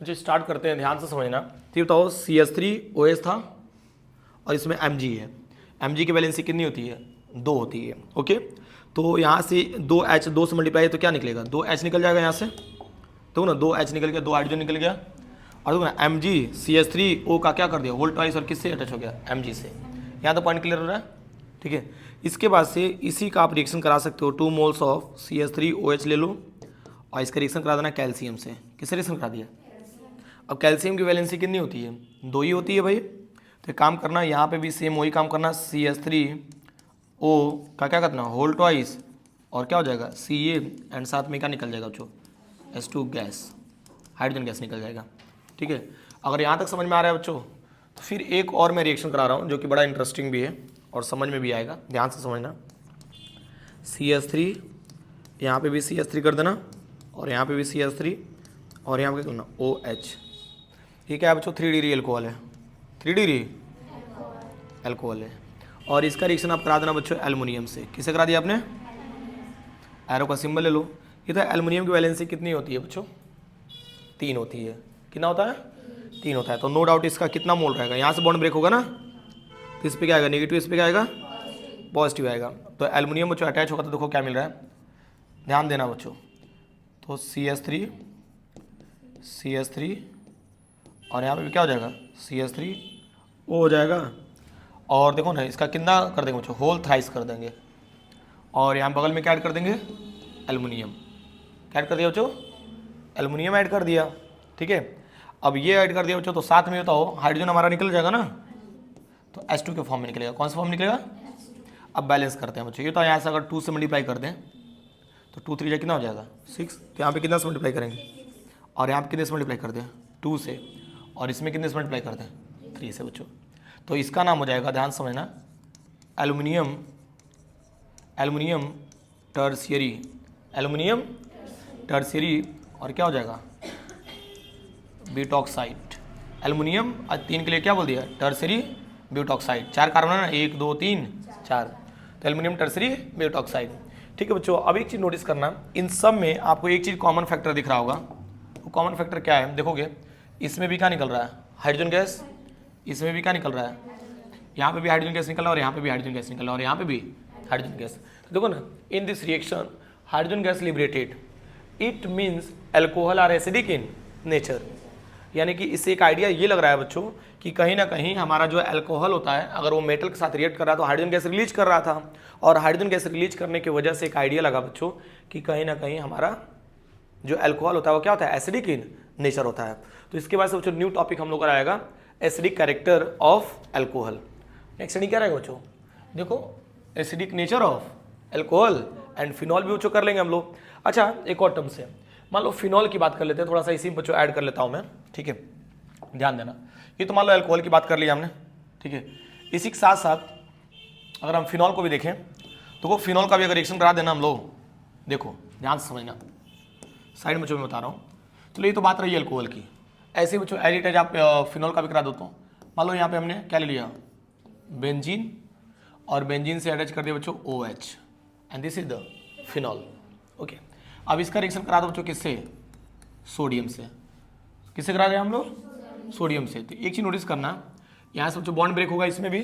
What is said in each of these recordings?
मुझे स्टार्ट करते हैं, ध्यान से समझना। तो बताओ CH3OH था और इसमें Mg है। Mg की वैलेंसी कितनी होती है? 2 होती है। ओके, तो यहाँ से 2H 2 से मल्टीप्लाई तो क्या निकलेगा? 2H निकल जाएगा यहाँ से, तो ना 2H निकल गया, 2 हाइड्रोजन निकल गया। और देखो ना Mg CH3O का क्या कर दिया? होल ट्वाइस, और किससे अटैच हो गया? Mg से। यहाँ तो पॉइंट क्लियर हो रहा है, ठीक है। इसके बाद से इसी का आप रिएक्शन करा सकते हो, 2 मोल्स ऑफ CH3OH ले लो और इसका रिएक्शन करा देना कैल्शियम से। किससे रिएक्शन करा दिया? अब कैल्शियम की वैलेंसी कितनी होती है? 2 ही होती है भाई। तो एक काम करना, यहाँ पे भी सेम वही काम करना, CH3O का क्या करना? होल ट्वाइस, और क्या हो जाएगा? Ca, एंड साथ में क्या निकल जाएगा बच्चों? H2 गैस, हाइड्रोजन गैस निकल जाएगा, ठीक है। अगर यहाँ तक समझ में आ रहा है बच्चों, तो फिर एक और मैं रिएक्शन करा रहा हूँ जो कि बड़ा इंटरेस्टिंग भी है और समझ में भी आएगा, ध्यान से समझना। CH3, यहाँ पे भी CH3 कर देना, और यहाँ पे भी CH3, और यहाँ पे क्या करना? OH। ये क्या है बच्चों? 3 डिग्री एल्कोहल है, 3 डिग्री एल्कोहल है। और इसका रिएक्शन आप करा देना बच्चों एल्युमिनियम से। किसे करा दिया आपने? एरो का सिंबल ले लो। ये तो एल्युमिनियम की वैलेंसी कितनी होती है बच्चों? 3 होती है। कितना होता है? 3 होता है। तो नो डाउट इसका कितना मोल रहेगा? यहाँ से बॉन्ड ब्रेक होगा ना, तो इस पर क्या आएगा? नेगेटिव। इस पर क्या आएगा? पॉजिटिव आएगा। तो एल्युमिनियम बच्चों अटैच होगा तो देखो क्या मिल रहा है, ध्यान देना बच्चों। तो CH3 और यहाँ पे भी क्या हो जाएगा? CH3O हो जाएगा। और देखो ना, इसका कितना कर देंगे बच्चों? होल थ्राइस कर देंगे। और यहाँ बगल में क्या ऐड कर देंगे? एल्युमिनियम। क्या ऐड कर दिया बच्चों? एल्युमिनियम ऐड कर दिया, ठीक है। अब ये ऐड कर दिया बच्चों, तो साथ में बताओ हाइड्रोजन हमारा निकल जाएगा ना, तो H2 के फॉर्म में निकलेगा। कौन सा फॉर्म निकलेगा? अब बैलेंस करते हैं बच्चों। ये तो यहाँ से अगर 2 से मल्टीप्लाई कर दें तो 2 3 कितना हो जाएगा? 6। तो यहाँ पे कितना से मल्टीप्लाई करेंगे? और यहाँ पे कितने से मल्टीप्लाई कर दें? 2 से। और इसमें कितने से मल्टीप्लाई कर दें? 3 से बच्चों। तो इसका नाम हो जाएगा, ध्यान समझना, एल्युमिनियम टर्शियरी, और क्या हो जाएगा? ब्यूटॉक्साइड। एल्युमिनियम 3 के लिए क्या बोल दिया? Tertiary butoxide. 4 कार्बन है ना, 1 2 3 4, तो एल्युमिनियम टर्शियरी ब्यूटॉक्साइड, ठीक है बच्चों। अब एक चीज़ नोटिस करना, इन सब में आपको एक चीज़ कॉमन फैक्टर दिख रहा होगा। वो कॉमन फैक्टर क्या है? देखोगे इसमें भी क्या निकल रहा है? Hydrogen gas. इसमें भी क्या निकल रहा है? यहाँ पे भी हाइड्रोजन गैस निकल रहा है, और यहाँ पे भी हाइड्रोजन गैस निकल रहा है, और यहाँ पे भी हाइड्रोजन गैस। तो देखो ना, in this reaction hydrogen gas liberated, it means alcohol are acidic in nature. यानी कि इससे एक आइडिया ये लग रहा है बच्चों कि कहीं ना कहीं हमारा जो अल्कोहल होता है, अगर वो मेटल के साथ रिएक्ट कर रहा है तो हाइड्रोजन गैस रिलीज कर रहा था, और हाइड्रोजन गैस रिलीज करने की वजह से एक आइडिया लगा बच्चों कि कहीं ना कहीं हमारा जो अल्कोहल होता है वो क्या होता है? एसिडिक इन नेचर होता है। तो इसके बाद से बच्चों न्यू टॉपिक हम लोग का आएगा, acidic character of alcohol. Next क्या रहेगा बच्चों? देखो, acidic nature of alcohol and phenol भी बच्चों कर लेंगे हम लोग। अच्छा, एक और टर्म से मान लो फिनॉल की बात कर लेते हैं, थोड़ा सा इसी में बच्चों ऐड कर लेता हूं मैं, ठीक है, ध्यान देना। ये तो मान लो अल्कोहल की बात कर लिया हमने, ठीक है। इसी के साथ साथ अगर हम फिनॉल को भी देखें तो वो फिनॉल का भी अगर रिएक्शन करा देना हम लोग, देखो ध्यान से समझना, साइड में जो मैं बता रहा हूँ। चलो, ये तो बात रही अल्कोहल की। ऐसे बच्चों एडिटेज आप फिनॉल का भी करा देता हूँ। मान लो यहाँ पे हमने क्या ले लिया? बेंजीन, और बेंजीन से अटैच कर दिया बच्चों OH, and this is the phenol. Okay, अब इसका रिएक्शन करा दो बच्चों किससे? सोडियम से। किससे करा रहे हैं हम लोग? सोडियम से। तो एक चीज नोटिस करना, यहाँ से बच्चों बॉन्ड ब्रेक होगा इसमें भी,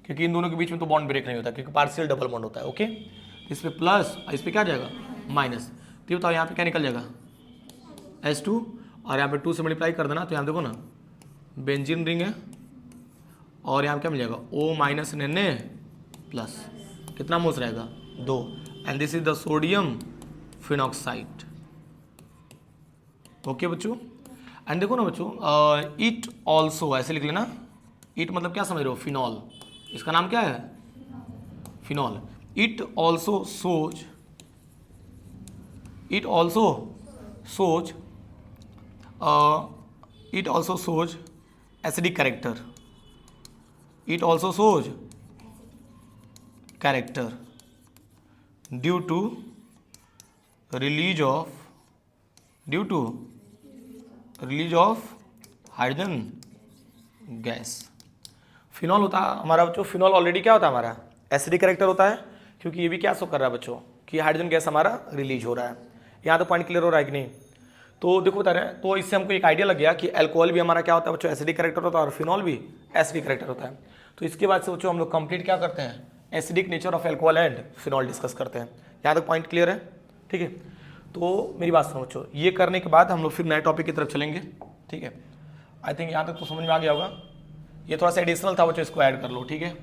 क्योंकि इन दोनों के बीच में तो बॉन्ड ब्रेक नहीं होता, क्योंकि पार्शियल डबल बॉन्ड होता है। ओके, इस पे प्लस, इस पे क्या आ जाएगा? माइनस। तो बताओ यहाँ पे क्या निकल जाएगा? H2, और यहाँ पे 2 से मल्टीप्लाई कर देना, तो यहाँ देखो ना, बेंजीन रिंग है, और यहाँ क्या मिल जाएगा? O माइनस Na प्लस, कितना मोल्स रहेगा? 2, and this is the sodium phenoxide. Okay बच्चों, एंड देखो ना बच्चों, इट ऑल्सो, ऐसे लिख लेना, इट मतलब क्या समझ रहे हो? फिनॉल। इसका नाम क्या है? Phenol. It also shows acidic character. It also shows character due to release of hydrogen gas. Phenol होता है हमारा बच्चों, फिनॉल ऑलरेडी क्या होता है हमारा? एसिडिक कैरेक्टर होता है, क्योंकि ये भी क्या शो कर रहा है बच्चों कि हाइड्रोजन गैस हमारा रिलीज हो रहा है। यहाँ तो पॉइंट क्लियर हो रहा है कि नहीं? तो देखो बता रहे हैं, तो इससे हमको एक आइडिया लग गया कि अल्कोहल भी हमारा क्या होता है बच्चों, एसिडिक कैरेक्टर होता है, और फिनॉल भी एसिडिक कैरेक्टर होता है। तो इसके बाद से बच्चों हम लोग कंप्लीट क्या करते हैं, acidic nature of alcohol and phenol discuss करते हैं। यहाँ तक पॉइंट क्लियर है? ठीक है, तो मेरी बात सुनो बच्चों, ये करने के बाद हम लोग फिर नए टॉपिक की तरफ चलेंगे। ठीक है, आई थिंक यहाँ तक तो समझ में आ गया होगा। ये थोड़ा सा एडिशनल था बच्चों, इसको ऐड कर लो। ठीक है।